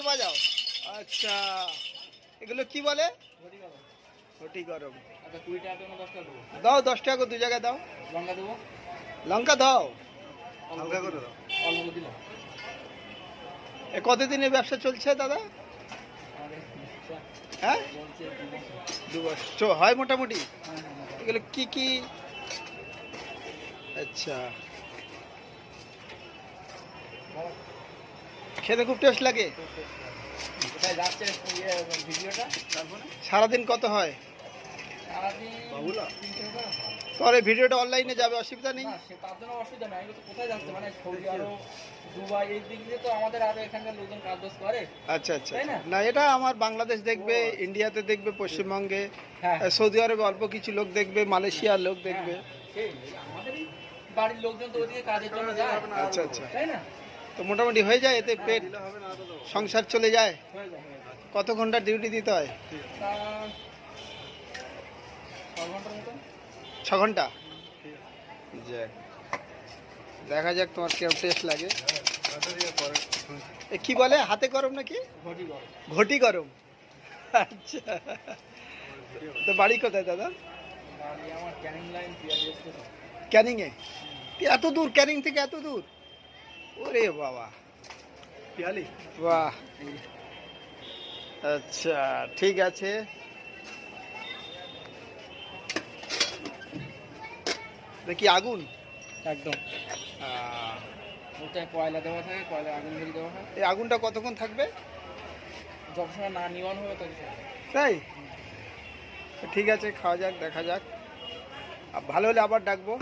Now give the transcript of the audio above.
বাজাও। আচ্ছা, এগুলো কি বলে? ঘটি গরম। দাও 10 টাকা 2 জায়গায় দাও। লঙ্কা দেবো? লঙ্কা দাও, হালকা করে দাও। এ কতদিনের ব্যবসা চলছে দাদা? হ্যাঁ, 2 বছর হয় মোটামুটি। এগুলো কি কি? আচ্ছা, খেতে খুব টেস্ট লাগে। সারাদিন কত হয়? তোর এই ভিডিওটা অনলাইনে যাবে, অসুবিধা নেই? আচ্ছা আচ্ছা, না এটা আমার বাংলাদেশ দেখবে, ইন্ডিয়াতে দেখবে, পশ্চিমবঙ্গে, সৌদি আরবে অল্প কিছু লোক দেখবে, মালয়েশিয়ার লোক দেখবে। বাড়ির লোকজন তো ওদিকে কাজের জন্য যায়। আচ্ছা আচ্ছা, তাই না? তো মোটামুটি হয়ে যায় এতে, পেট সংসার চলে যায়। কত ঘন্টা ডিউটি দিতে হয়? 6 ঘন্টা। দেখা যাক তোমার কেমন টেস্ট লাগে। কি বলে, হাতে গরম নাকি? ঘটি গরম। আচ্ছা, তো বাড়ি কোথায় দাদা? ক্যানিং এ? এত দূর, ক্যানিং থেকে এত দূর? ওরে বাবা, বাহ। আচ্ছা ঠিক আছে, দেখি আগুন একদম ওটায় কয়লা দেওয়া থাকে, কয়লা আগুন ধরে দেওয়া হয়। এই আগুনটা কতক্ষণ থাকবে? যতক্ষণ না নিবান হবে ততক্ষণ। তাই? ঠিক আছে, খাওয়া যাক, দেখা যাক, ভালো হলে আবার ডাকবো।